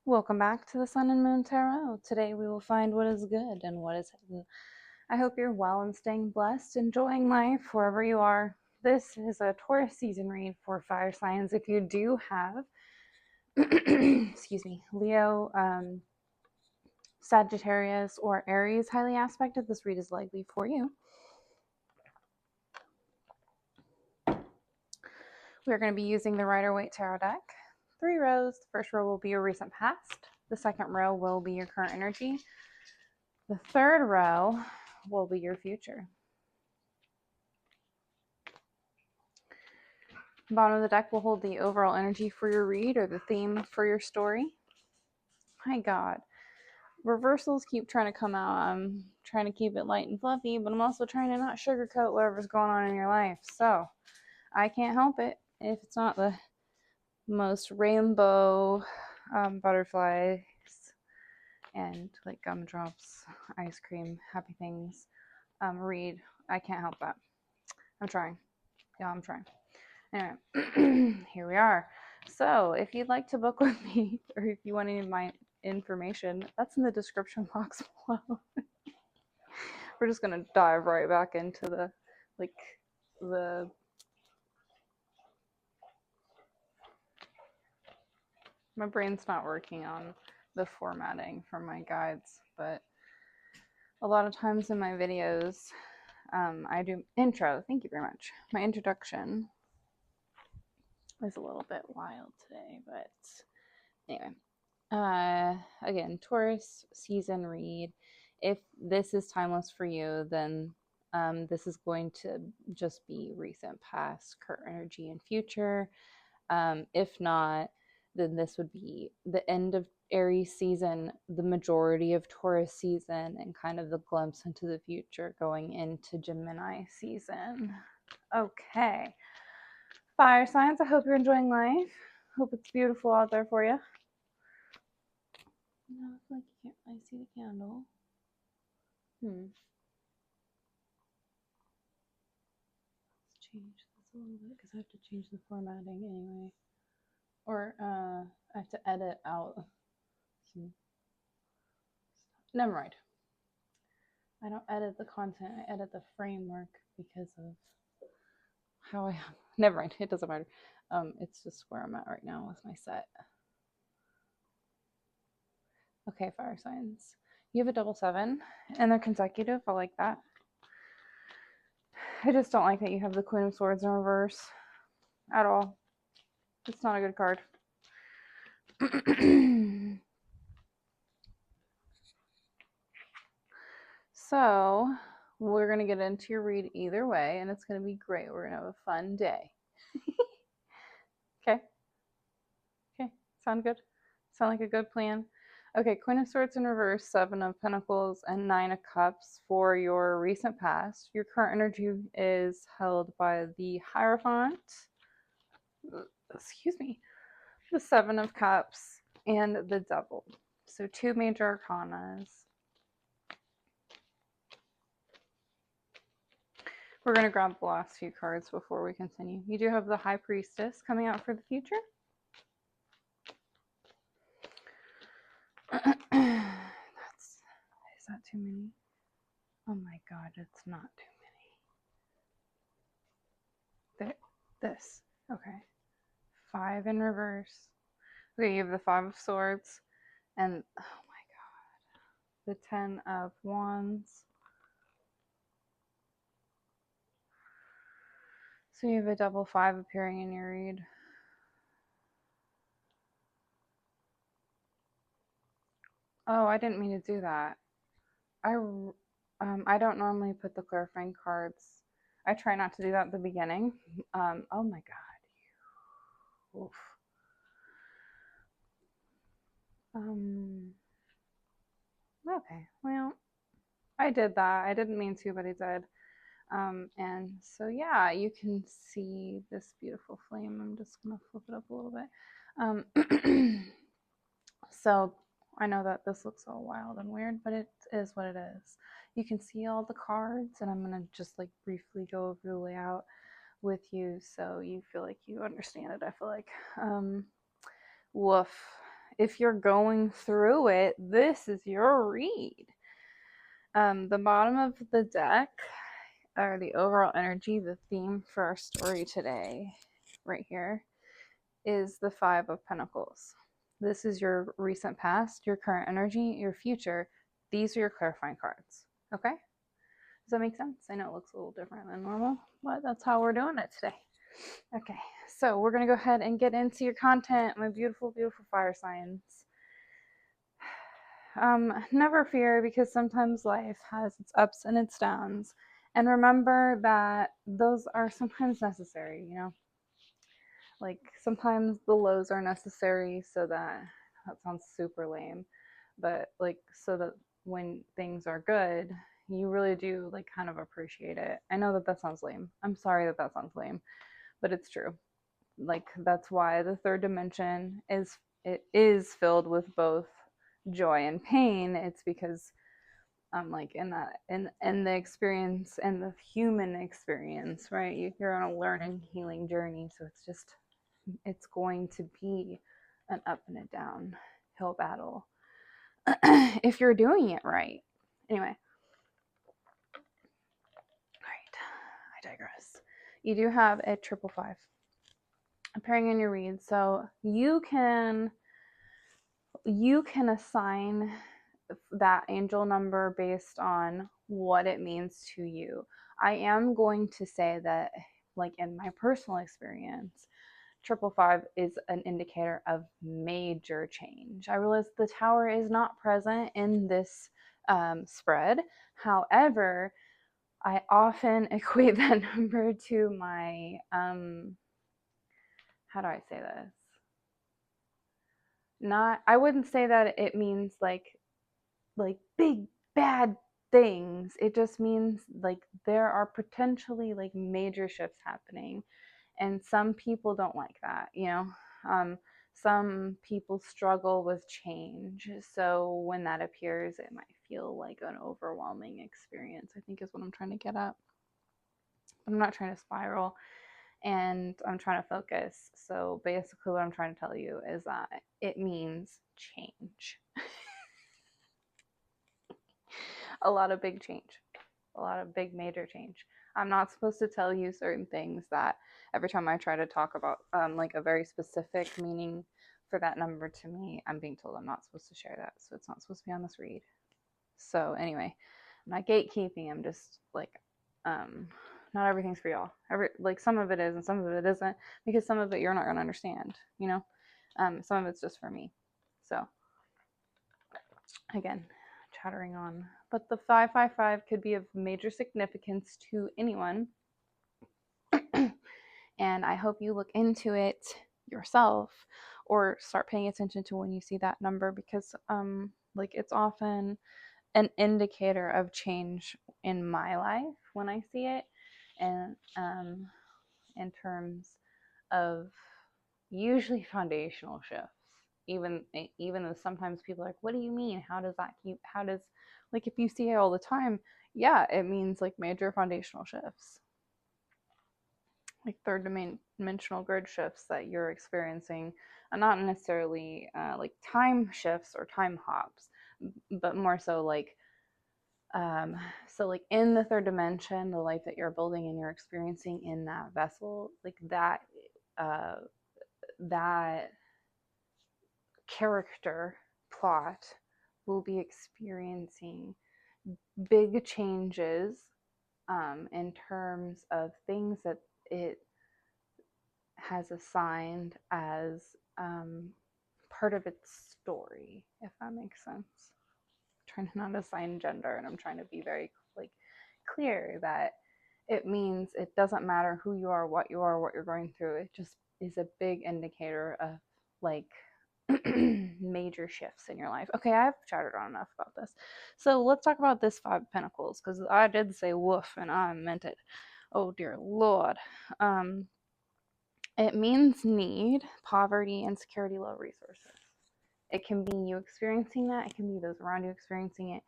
Welcome back to the Sun and Moon Tarot. Today we will find what is good and what is hidden. I hope you're well and staying blessed, enjoying life wherever you are. This is a Taurus season read for fire signs. If you do have, excuse me, Leo, Sagittarius, or Aries highly aspected, this read is likely for you. We're going to be using the Rider-Waite Tarot deck. 3 rows. The first row will be your recent past. The second row will be your current energy. The third row will be your future. The bottom of the deck will hold the overall energy for your read or the theme for your story. My God. Reversals keep trying to come out. I'm trying to keep it light and fluffy, but I'm also trying to not sugarcoat whatever's going on in your life. So I can't help it if it's not the most rainbow butterflies and like gumdrops, ice cream, happy things read. I can't help that. I'm trying. Yeah, I'm trying. Anyway, here we are. So if you'd like to book with me, or if you want any of my information, that's in the description box below. We're just gonna dive right back into the my brain's not working on the formatting for my guides, but a lot of times in my videos, I do intro. Thank you very much. My introduction is a little bit wild today, but anyway. Again, Taurus season read. If this is timeless for you, then this is going to just be recent, past, current energy, and future. If not, then this would be the end of Aries season, the majority of Taurus season, and kind of the glimpse into the future going into Gemini season. Okay. Fire signs, I hope you're enjoying life. Hope it's beautiful out there for you. No, I feel like you can't really see the candle. Let's change this a little bit because I have to change the formatting anyway. Or I have to edit out some. Never mind. I don't edit the content, I edit the framework because of how I am. Never mind, it doesn't matter. It's just where I'm at right now with my set. Okay, fire signs. You have a double 7 and they're consecutive. I like that. I just don't like that you have the Queen of Swords in reverse at all. It's not a good card. So we're going to get into your read either way, and it's going to be great. We're going to have a fun day. Okay. Okay. Sound good? Sound like a good plan? Okay, Queen of Swords in reverse, 7 of Pentacles, and 9 of Cups for your recent past. Your current energy is held by the Hierophant. Excuse me. The 7 of Cups and the Devil. So 2 major arcanas. We're going to grab the last few cards before we continue. You do have the High Priestess coming out for the future. Is that too many? Oh my God, it's not too many. This. Okay. 5 in reverse. Okay, you have the 5 of Swords. And, oh my God, the 10 of Wands. So you have a double 5 appearing in your read. Oh, I didn't mean to do that. I don't normally put the clarifying cards. I try not to do that at the beginning. Oh my God. Oof. Okay, well, I did that. I didn't mean to, but I did. And so, yeah, you can see this beautiful flame. I'm just going to flip it up a little bit. So I know that this looks all wild and weird, but it is what it is. You can see all the cards, and I'm going to just like briefly go over the layout with you so you feel like you understand it. I feel like woof. if you're going through it, this is your read. The bottom of the deck, or the overall energy, the theme for our story today, right here, is the Five of Pentacles. This is your recent past, your current energy, your future. These are your clarifying cards. Okay? Does that make sense? I know it looks a little different than normal, but that's how we're doing it today. Okay, so we're going to go ahead and get into your content, my beautiful, beautiful fire signs. Never fear, because sometimes life has its ups and its downs. And remember that those are sometimes necessary, you know? Like, sometimes the lows are necessary so that sounds super lame, but like, so that when things are good, you really do like kind of appreciate it. I know that that sounds lame. I'm sorry that that sounds lame, but it's true. Like, that's why the third dimension is filled with both joy and pain. It's because I'm like in that in the experience and the human experience, right? You're on a learning, healing journey, so it's going to be an up and a down hill battle if you're doing it right. Anyway, all right, I digress. You do have a 555 appearing in your read, so you can assign that angel number based on what it means to you. I am going to say that, like, in my personal experience, 555 is an indicator of major change. I realize the tower is not present in this spread. However, I often equate that number to my, how do I say this? I wouldn't say that it means like big bad things. It just means like there are potentially like major shifts happening, and some people don't like that, you know. Some people struggle with change, so when that appears, it might feel like an overwhelming experience, I think is what I'm trying to get at. I'm not trying to spiral, and I'm trying to focus. So basically what I'm trying to tell you is that it means change. A lot of big change, a lot of big major change. I'm not supposed to tell you certain things that every time I try to talk about like a very specific meaning for that number to me, I'm being told I'm not supposed to share that. So it's not supposed to be on this read. So anyway, I'm not gatekeeping. I'm just like, not everything's for y'all. Like some of it is and some of it isn't, because some of it you're not going to understand, you know? Some of it's just for me. So again, chattering on. But the 555 could be of major significance to anyone. And I hope you look into it yourself or start paying attention to when you see that number, because like it's often an indicator of change in my life when I see it. And in terms of usually foundational shifts, even though sometimes people are like, what do you mean, how does like, if you see it all the time, yeah, it means like major foundational shifts, like third dimensional grid shifts that you're experiencing, and not necessarily like time shifts or time hops, but more so like so like in the third dimension, the life that you're building and you're experiencing in that vessel, like that that character plot will be experiencing big changes in terms of things that it has assigned as part of its story, if that makes sense. I'm trying to not assign gender, and I'm trying to be very like clear that it means it doesn't matter who you are, what you're going through. It just is a big indicator of like major shifts in your life. Okay, I've chatted on enough about this. So let's talk about this 5 of Pentacles, because I did say woof and I meant it. Oh dear Lord. It means need, poverty, insecurity, low resources. It can be you experiencing that. It can be those around you experiencing it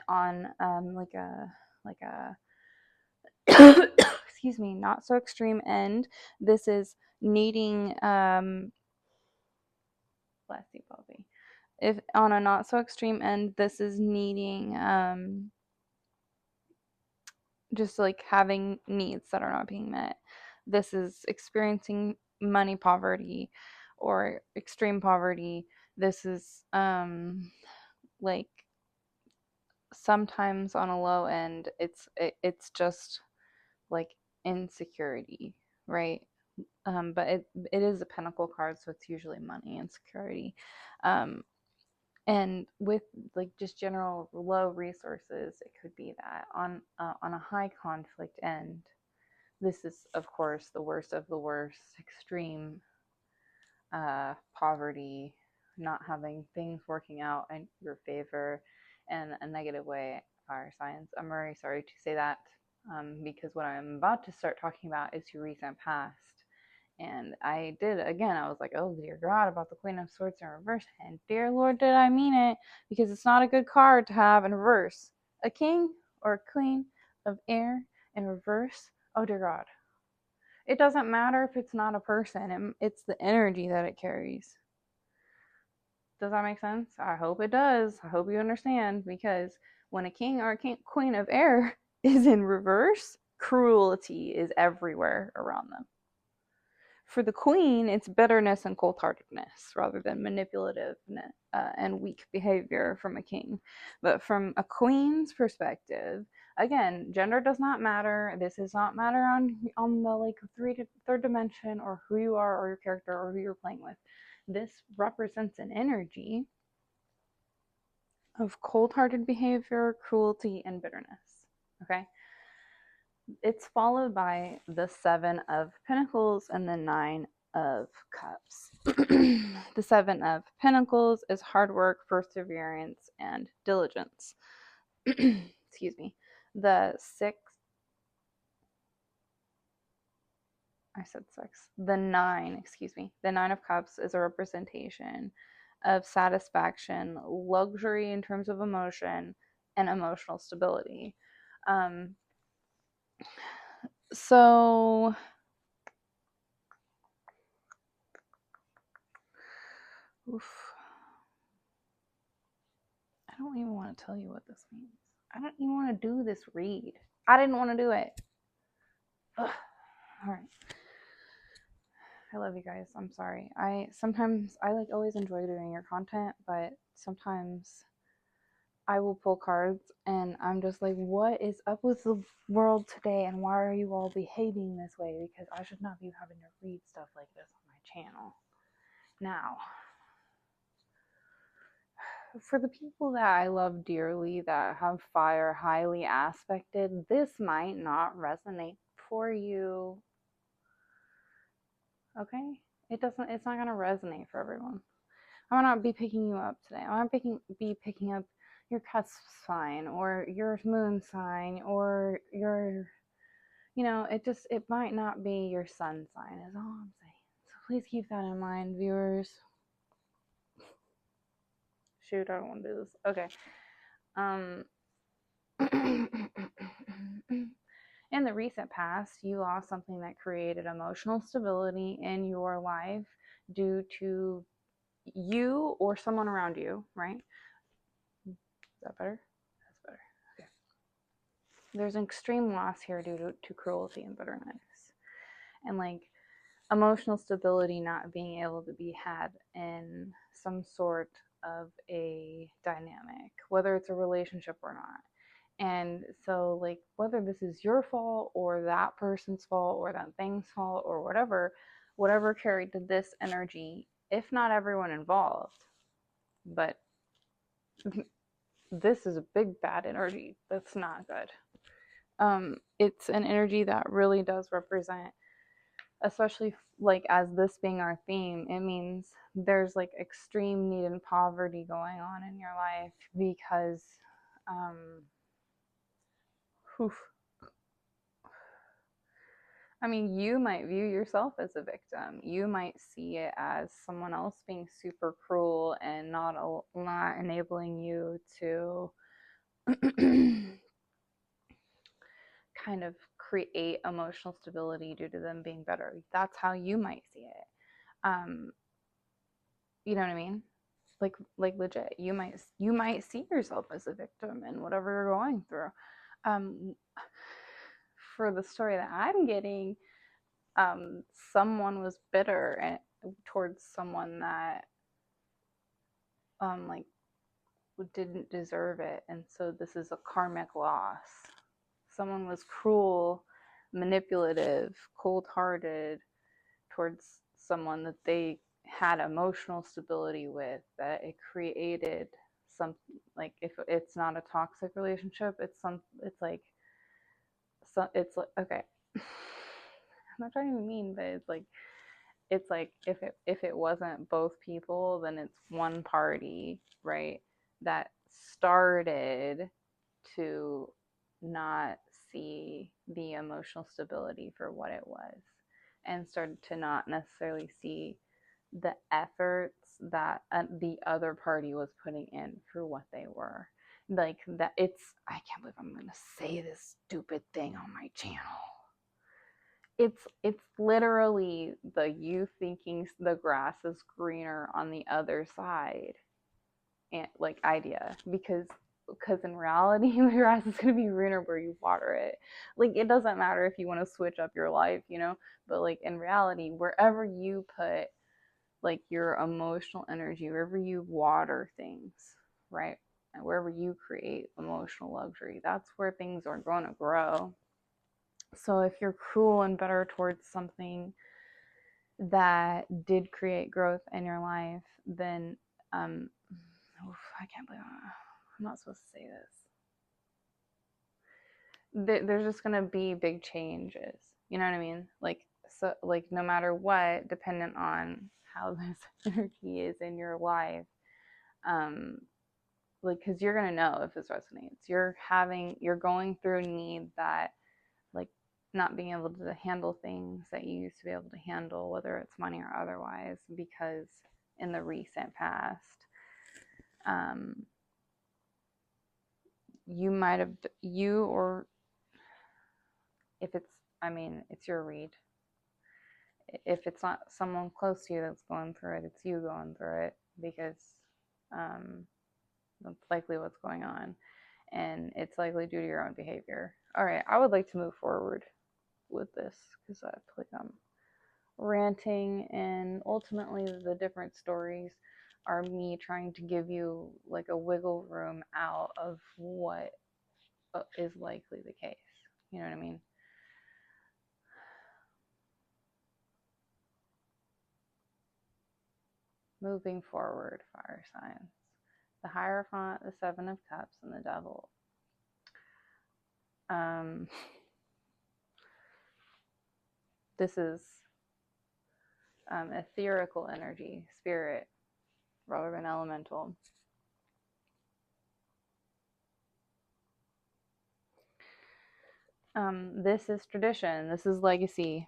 on like a excuse me, not so extreme end. This is needing Bless you, Bobby. If on a not so extreme end, this is needing just like having needs that are not being met. This is experiencing money poverty or extreme poverty. This is like sometimes on a low end it's just like insecurity, right? But it is a pentacle card, so it's usually money and security. And with like just general low resources, it could be that on a high conflict end, this is of course the worst of the worst, extreme poverty, not having things working out in your favor in a negative way. Fire signs, I'm very sorry to say that, because what I'm about to start talking about is your recent past. And I did, again, I was like, oh dear God, about the Queen of Swords in reverse. And dear Lord, did I mean it, because it's not a good card to have in reverse. A king or a queen of air in reverse, oh dear God. It doesn't matter if it's not a person, it's the energy that it carries. Does that make sense? I hope it does. I hope you understand, because when a king or a queen of air is in reverse, cruelty is everywhere around them. For the queen, it's bitterness and cold-heartedness rather than manipulative and weak behavior from a king. But from a queen's perspective, again, gender does not matter. This does not matter on the like third dimension, or who you are, or your character, or who you're playing with. This represents an energy of cold-hearted behavior, cruelty, and bitterness. Okay? It's followed by the 7 of Pentacles and the 9 of Cups. The 7 of Pentacles is hard work, perseverance, and diligence. Excuse me. The 6, I said 6. The 9, excuse me. The 9 of Cups is a representation of satisfaction, luxury in terms of emotion, and emotional stability. So oof. I don't even want to tell you what this means. I don't even want to do this read. I didn't want to do it. Ugh. All right. I love you guys. I'm sorry. I like always enjoy doing your content, but sometimes I will pull cards and I'm just like, what is up with the world today, and why are you all behaving this way? Because I should not be having to read stuff like this on my channel. Now, for the people that I love dearly that have fire highly aspected, this might not resonate for you. Okay? It's not going to resonate for everyone. I will not be picking you up today. I want to be picking up your cusp sign or your moon sign or your, it might not be your sun sign is all I'm saying. So please keep that in mind, viewers. Shoot, I don't want to do this. Okay. In the recent past, you lost something that created emotional stability in your life due to you or someone around you, right? Is that better? That's better. Okay. There's an extreme loss here due to cruelty and bitterness. And like emotional stability not being able to be had in some sort of a dynamic, whether it's a relationship or not. And so, like, whether this is your fault or that person's fault or that thing's fault or whatever carried to this energy, if not everyone involved, but this is a big bad energy that's not good. It's an energy that really does represent, especially like as this being our theme, it means there's like extreme need and poverty going on in your life because I mean, you might view yourself as a victim. You might see it as someone else being super cruel and not enabling you to kind of create emotional stability due to them being better. That's how you might see it. You know what I mean? Like legit, you might see yourself as a victim in whatever you're going through. um for the story that I'm getting, someone was bitter towards someone that like didn't deserve it, and so this is a karmic loss. Someone was cruel, manipulative, cold-hearted towards someone that they had emotional stability with, that it created some, like, if it's not a toxic relationship, it's like, so it's like, okay, I'm not trying to be mean, but it's like if it wasn't both people, then it's one party, right, that started to not see the emotional stability for what it was, and started to not necessarily see the efforts that the other party was putting in for what they were. Like that, I can't believe I'm gonna say this stupid thing on my channel. It's literally the you thinking the grass is greener on the other side, and like idea, because in reality the grass is going to be greener where you water it. Like, it doesn't matter if you want to switch up your life, but like in reality, wherever you put like your emotional energy, wherever you water things, right, and wherever you create emotional luxury, that's where things are going to grow. So if you're cruel and bitter towards something that did create growth in your life, then I can't believe I'm not supposed to say this. There's just gonna be big changes. You know what I mean? Like, so, like, no matter what, dependent on how this energy is in your life, like, because you're gonna know if this resonates. You're going through a need that, like, not being able to handle things that you used to be able to handle, whether it's money or otherwise, because in the recent past, you might have, or if it's, I mean, it's your read. If it's not someone close to you that's going through it, it's you going through it, because that's likely what's going on, and it's likely due to your own behavior. All right, I would like to move forward with this because I feel like I'm ranting, and ultimately the different stories are me trying to give you like a wiggle room out of what is likely the case. You know what I mean? Moving forward, fire signs. The Hierophant, the Seven of Cups, and the Devil. This is ethereal energy, spirit, rather than elemental. This is tradition. This is legacy.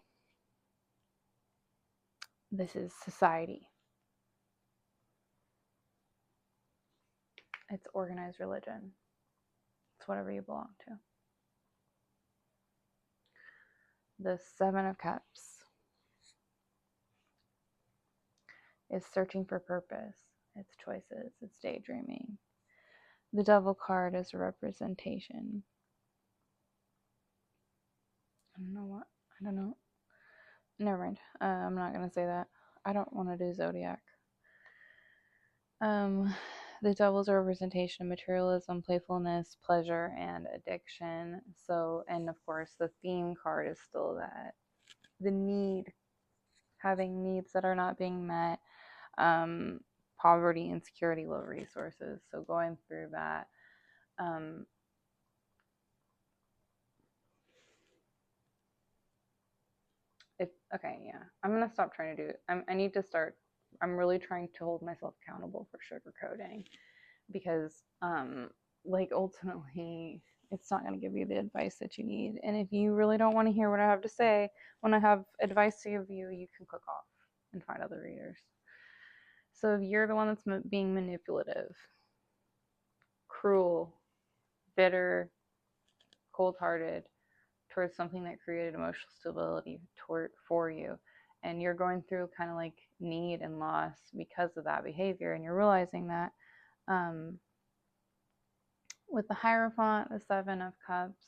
This is society. It's organized religion. It's whatever you belong to. The Seven of Cups is searching for purpose. It's choices. It's daydreaming. The Devil card is a representation. I don't know. Never mind. I'm not going to say that. I don't want to do Zodiac. The Devil's a representation of materialism, playfulness, pleasure, and addiction. So, and of course, the theme card is still that. The need. Having needs that are not being met. Poverty, insecurity, low resources. So going through that. I'm going to stop trying to do it. I need to start. I'm really trying to hold myself accountable for sugarcoating, because like, ultimately it's not going to give you the advice that you need. And if you really don't want to hear what I have to say when I have advice to give you, you can click off and find other readers. So if you're the one that's being manipulative, cruel, bitter, cold-hearted towards something that created emotional stability for you, and you're going through kind of like need and loss because of that behavior. And you're realizing that with the Hierophant, the Seven of Cups,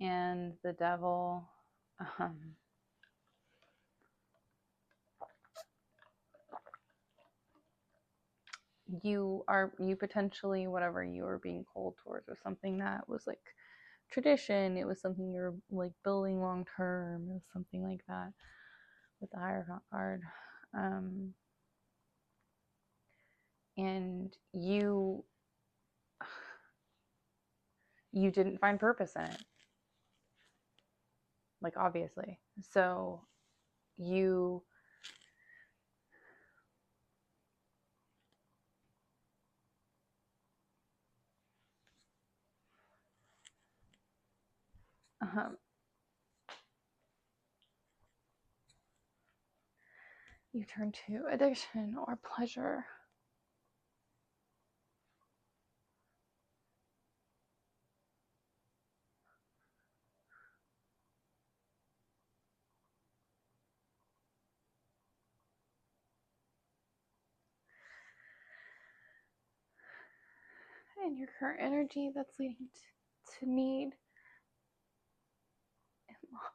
and the Devil, you potentially, whatever you were being called towards was something that was like tradition. It was something you were like building long term. It was something like that with the Hierophant card. And you didn't find purpose in it, like, obviously. So you you turn to addiction or pleasure. And your current energy that's leading to need and loss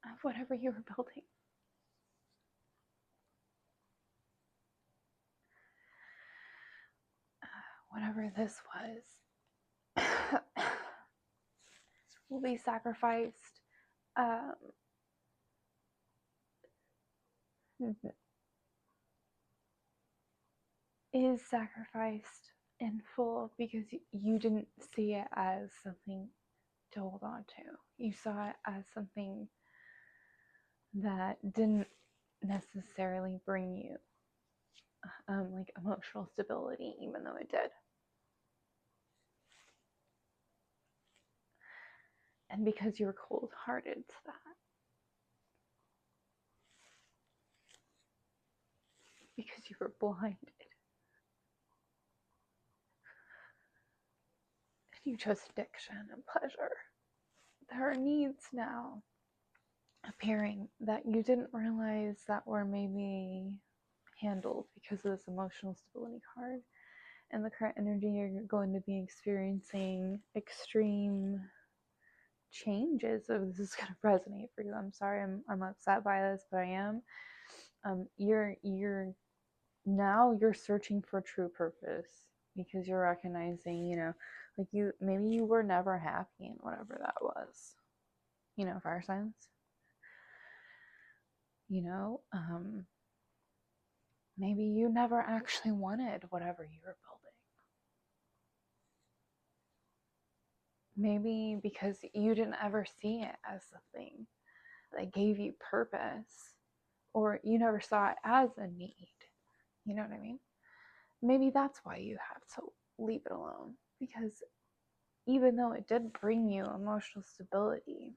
of whatever you were building. Whatever this was will be sacrificed. Is sacrificed in full because you didn't see it as something to hold on to. You saw it as something that didn't necessarily bring you like emotional stability, even though it did. And because you were cold-hearted to that, because you were blinded, and you chose addiction and pleasure, there are needs now appearing that you didn't realize that were maybe handled because of this emotional stability card. And the current energy, you're going to be experiencing extreme changes. So this is going to resonate for you. I'm sorry, I'm upset by this, but I am. You're searching for true purpose because you're recognizing, like maybe you were never happy in whatever that was. Fire signs. Maybe you never actually wanted whatever you were building. Maybe because you didn't ever see it as something that gave you purpose, or you never saw it as a need. You know what I mean? Maybe that's why you have to leave it alone, because even though it did bring you emotional stability,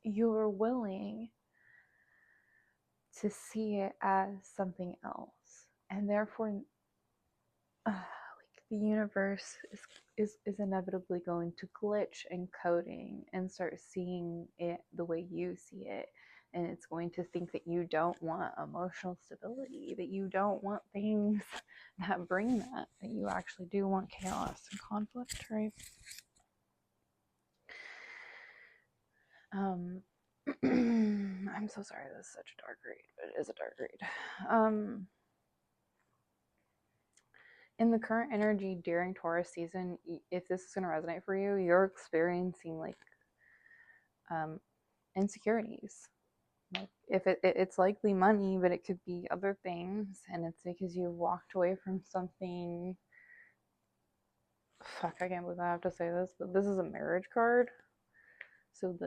you were willing to see it as something else, and therefore the universe is inevitably going to glitch in coding and start seeing it the way you see it, and it's going to think that you don't want emotional stability, that you don't want things that bring that you actually do want chaos and conflict, right? I'm so sorry, this is such a dark read, but it is a dark read. In the current energy during Taurus season, if this is going to resonate for you, you're experiencing like insecurities. Like if it's likely money, but it could be other things, and it's because you walked away from something. Fuck, I can't believe I have to say this, but this is a marriage card. So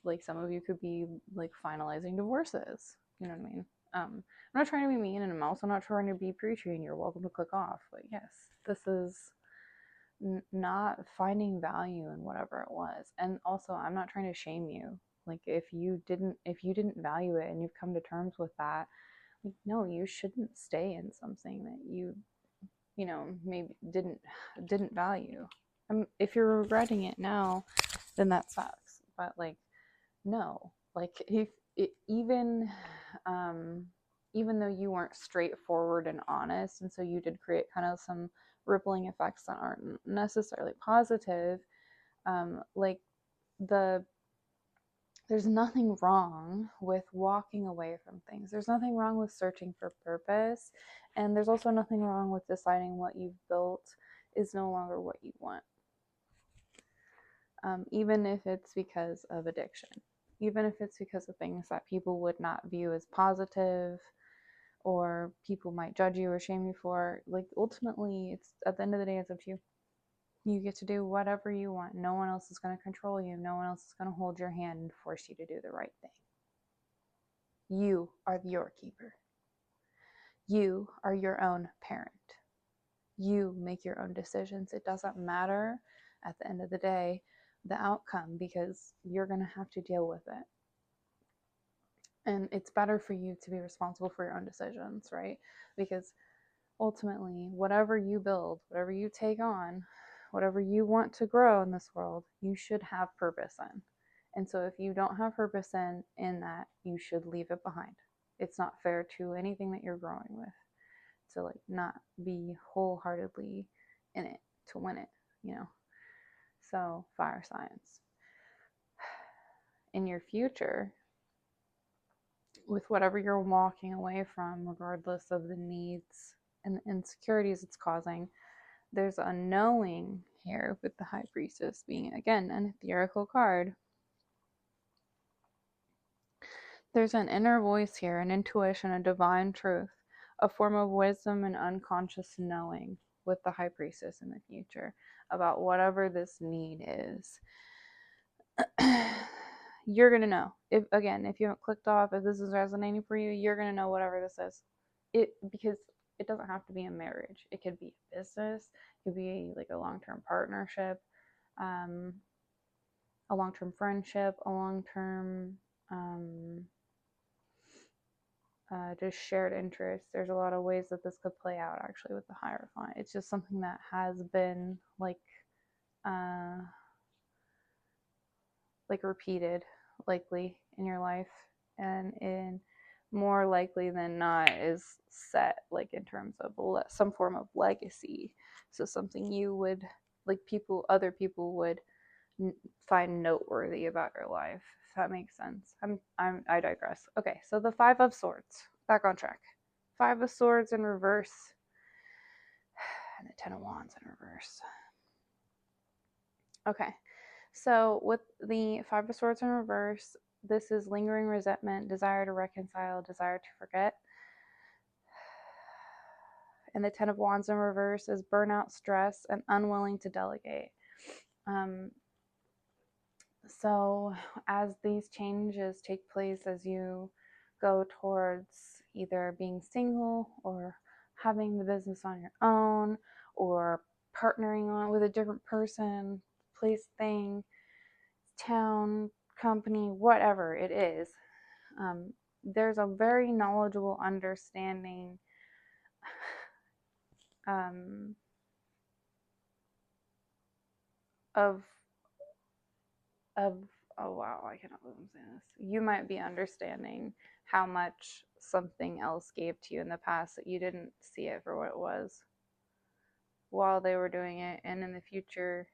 like some of you could be like finalizing divorces. You know what I mean? I'm not trying to be mean, and I'm also not trying to be preachy, and you're welcome to click off. But yes, this is not finding value in whatever it was. And also, I'm not trying to shame you. Like if you didn't value it and you've come to terms with that, like, no, you shouldn't stay in something that you maybe didn't value. If you're regretting it now, then that sucks. But like, no, Like if even though you weren't straightforward and honest, and so you did create kind of some rippling effects that aren't necessarily positive, like the there's nothing wrong with walking away from things. There's nothing wrong with searching for purpose, and there's also nothing wrong with deciding what you've built is no longer what you want, even if it's because of addiction, even if it's because of things that people would not view as positive, or people might judge you or shame you for. Like ultimately, it's at the end of the day, it's up to you. You get to do whatever you want. No one else is going to control you. No one else is going to hold your hand and force you to do the right thing. You are your keeper. You are your own parent. You make your own decisions. It doesn't matter at the end of the day the outcome, because you're going to have to deal with it. And it's better for you to be responsible for your own decisions, right? Because ultimately, whatever you build, whatever you take on, whatever you want to grow in this world, you should have purpose in. And so if you don't have purpose in that, you should leave it behind. It's not fair to anything that you're growing with to like not be wholeheartedly in it to win it, you know. So fire signs, in your future, with whatever you're walking away from, regardless of the needs and the insecurities it's causing, there's a knowing here with the High Priestess being, again, an etherical card. There's an inner voice here, an intuition, a divine truth, a form of wisdom and unconscious knowing with the High Priestess in the future about whatever this need is. You're going to know. If you haven't clicked off, if this is resonating for you, you're going to know whatever this is. Because it doesn't have to be a marriage. It could be a business. It could be like a long-term partnership, a long-term friendship, a long-term just shared interests. There's a lot of ways that this could play out actually with the Hierophant. It's just something that has been like repeated likely in your life, and in more likely than not is set like in terms of some form of legacy. So something you would like other people would find noteworthy about your life, if that makes sense. I digress. Okay, so the Five of Swords, back on track. Five of Swords in reverse, and the Ten of Wands in reverse. Okay, so with the Five of Swords in reverse, this is lingering resentment, desire to reconcile, desire to forget. And the Ten of Wands in reverse is burnout, stress, and unwilling to delegate. So as these changes take place, as you go towards either being single or having the business on your own or partnering on with a different person, place, thing, town, company, whatever it is, there's a very knowledgeable understanding of oh wow, I cannot believe I'm saying this. You might be understanding how much something else gave to you in the past that you didn't see it for what it was while they were doing it, and in the future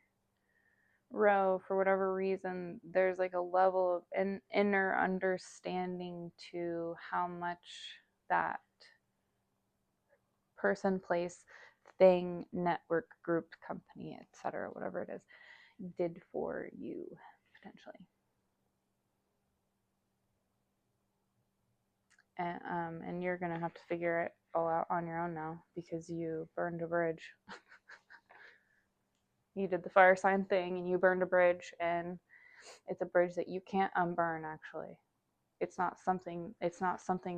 for whatever reason, there's like a level of an inner understanding to how much that person, place, thing, network, group, company, etc., whatever it is, did for you potentially. And you're gonna have to figure it all out on your own now, because you burned a bridge. You did the fire sign thing and you burned a bridge, and it's a bridge that you can't unburn. Actually, it's not something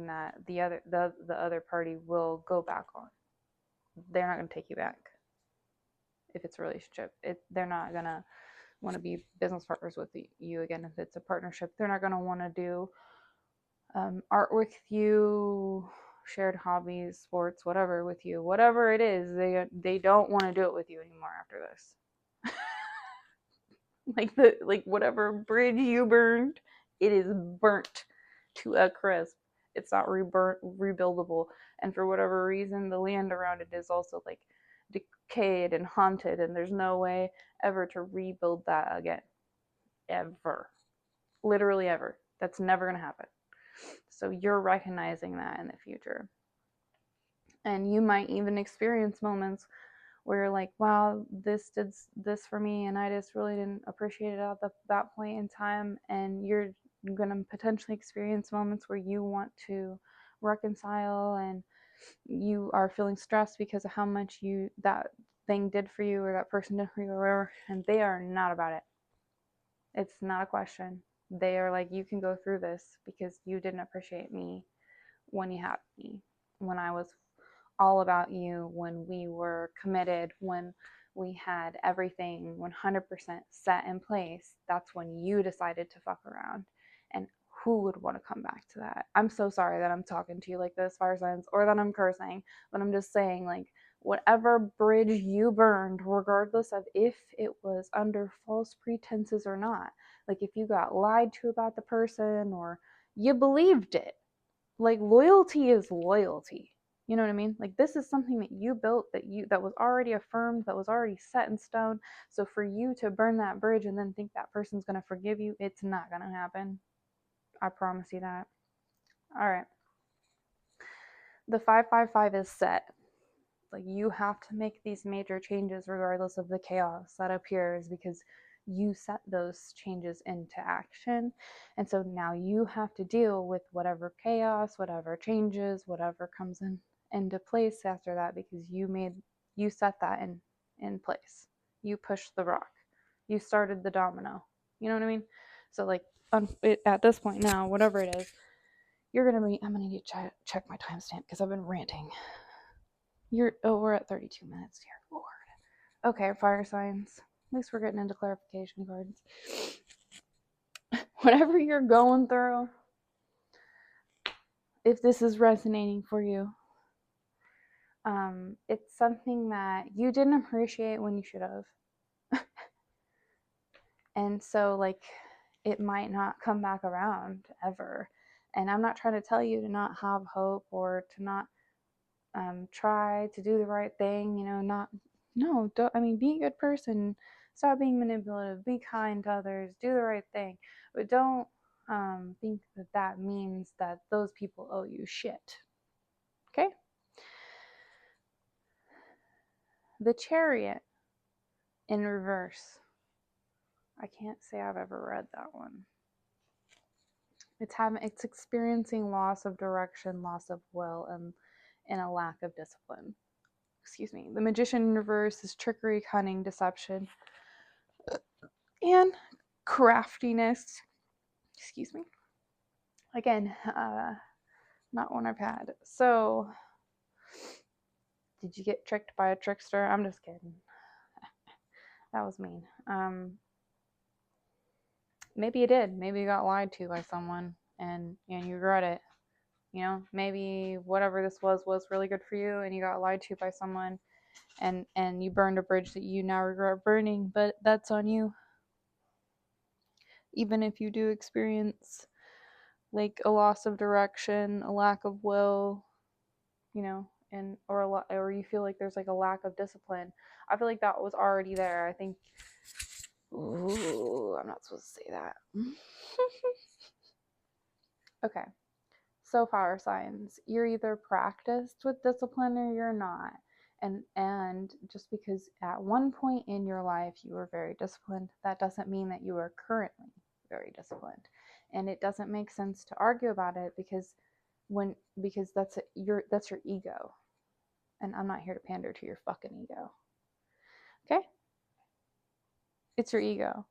that the other party will go back on. They're not going to take you back. If it's a relationship, they're not going to want to be business partners with you again. If it's a partnership, they're not going to want to do art with you, shared hobbies, sports, whatever with you. Whatever it is, they don't want to do it with you anymore after this. Like whatever bridge you burned, It is burnt to a crisp. It's not rebuildable. And for whatever reason, the land around it is also like decayed and haunted, and there's no way ever to rebuild that again. Ever. Literally ever. That's never going to happen. So you're recognizing that in the future. And you might even experience moments where you're like, wow, this did this for me, and I just really didn't appreciate it at that point in time. And you're going to potentially experience moments where you want to reconcile, and you are feeling stressed because of how much that thing did for you, or that person did for you, or whatever, and they are not about it. It's not a question. They are like, you can go through this because you didn't appreciate me when you had me, when I was all about you, when we were committed, when we had everything 100% set in place. That's when you decided to fuck around. And who would want to come back to that? I'm so sorry that I'm talking to you like this, fire signs, or that I'm cursing, but I'm just saying, like, whatever bridge you burned, regardless of if it was under false pretenses or not, like if you got lied to about the person or you believed it, like, loyalty is loyalty. You know what I mean? Like, this is something that you built, that was already affirmed, that was already set in stone. So for you to burn that bridge and then think that person's going to forgive you, it's not going to happen. I promise you that. All right. The 555 is set. Like, you have to make these major changes regardless of the chaos that appears, because you set those changes into action. And so now you have to deal with whatever chaos, whatever changes, whatever comes into place after that, because you set that in place. You pushed the rock. You started the domino. You know what I mean? So like at this point now, whatever it is, I'm gonna need to check my timestamp because I've been ranting. We're at 32 minutes, dear Lord. Okay, fire signs. At least we're getting into clarification cards. Whatever you're going through, if this is resonating for you, it's something that you didn't appreciate when you should have. And so, like, it might not come back around ever. And I'm not trying to tell you to not have hope or to not try to do the right thing, be a good person, stop being manipulative, be kind to others, do the right thing, but don't think that means that those people owe you shit. Okay? The Chariot in reverse. I can't say I've ever read that one. It's experiencing loss of direction, loss of will, and a lack of discipline. Excuse me. The Magician in reverse is trickery, cunning, deception, and craftiness. Excuse me. Again, not one I've had. So, did you get tricked by a trickster? I'm just kidding. That was mean. Maybe you did. Maybe you got lied to by someone and you regret it. Maybe whatever this was really good for you, and you got lied to by someone, and you burned a bridge that you now regret burning, but that's on you. Even if you do experience like a loss of direction, a lack of will, or you feel like there's like a lack of discipline, I feel like that was already there. I think, ooh, I'm not supposed to say that. Okay. So fire signs, you're either practiced with discipline or you're not. And just because at one point in your life you were very disciplined, that doesn't mean that you are currently very disciplined. And it doesn't make sense to argue about it because that's your ego. And I'm not here to pander to your fucking ego. Okay? It's your ego.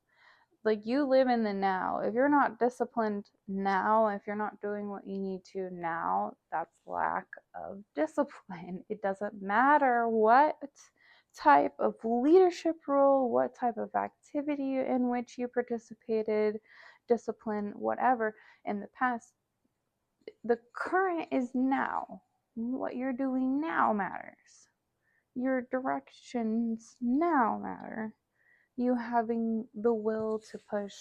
Like, you live in the now. If you're not disciplined now, if you're not doing what you need to now, that's lack of discipline. It doesn't matter what type of leadership role, what type of activity in which you participated, discipline, whatever, in the past. The current is now. What you're doing now matters. Your directions now matter. You having the will to push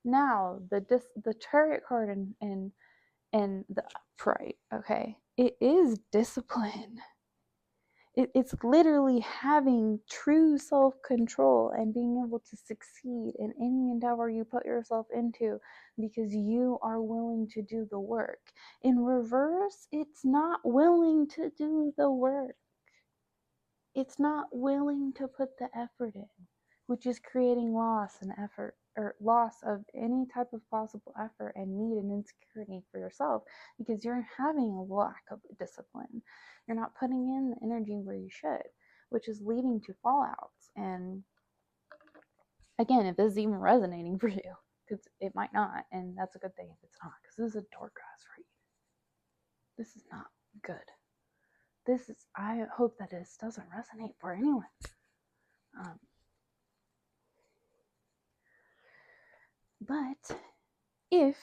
Now, the Chariot card and the Upright, okay, it is discipline. It's literally having true self-control and being able to succeed in any endeavor you put yourself into because you are willing to do the work. In reverse, it's not willing to do the work. It's not willing to put the effort in, which is creating loss and effort, or loss of any type of possible effort and need and insecurity for yourself because you're having a lack of discipline. You're not putting in the energy where you should, which is leading to fallouts. And again, if this is even resonating for you, because it might not, and that's a good thing if it's not, because this is a dark ass read. This is not good. I hope that this doesn't resonate for anyone. But if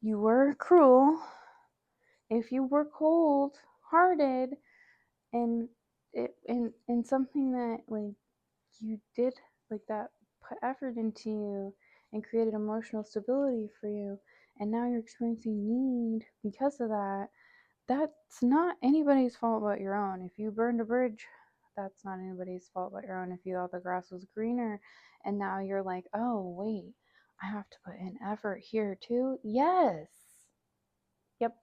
you were cruel, if you were cold-hearted, and something that like you did like that put effort into you and created emotional stability for you, and now you're experiencing need because of that, that's not anybody's fault but your own. If you burned a bridge, that's not anybody's fault but your own. If you thought the grass was greener and now you're like, oh wait, I have to put in effort here too. Yes. Yep.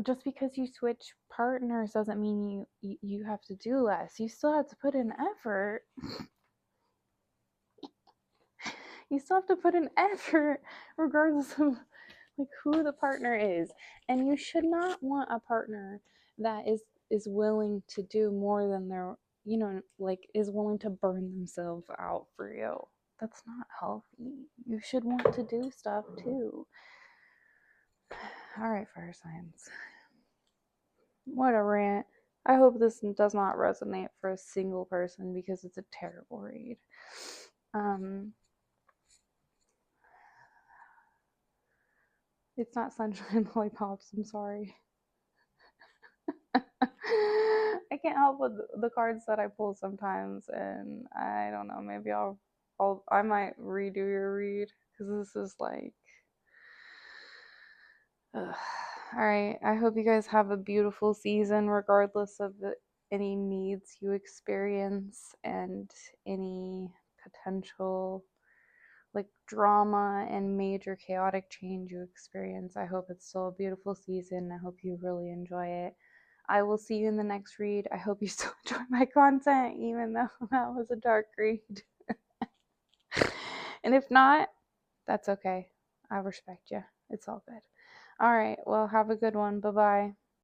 Just because you switch partners doesn't mean you have to do less. You still have to put in effort. You still have to put in effort regardless of like who the partner is. And you should not want a partner that is willing to do more than they're, like is willing to burn themselves out for you. That's not healthy. You should want to do stuff too. All right, fire signs. What a rant. I hope this does not resonate for a single person because it's a terrible read. It's not sunshine and lollipops, I'm sorry. I can't help with the cards that I pull sometimes, and I don't know, maybe I might redo your read because this is like Alright, I hope you guys have a beautiful season regardless of any needs you experience and any potential like drama and major chaotic change you experience. I hope it's still a beautiful season. I hope you really enjoy it. I will see you in the next read. I hope you still enjoy my content, even though that was a dark read. And if not, that's okay. I respect you. It's all good. All right. Well, have a good one. Bye-bye.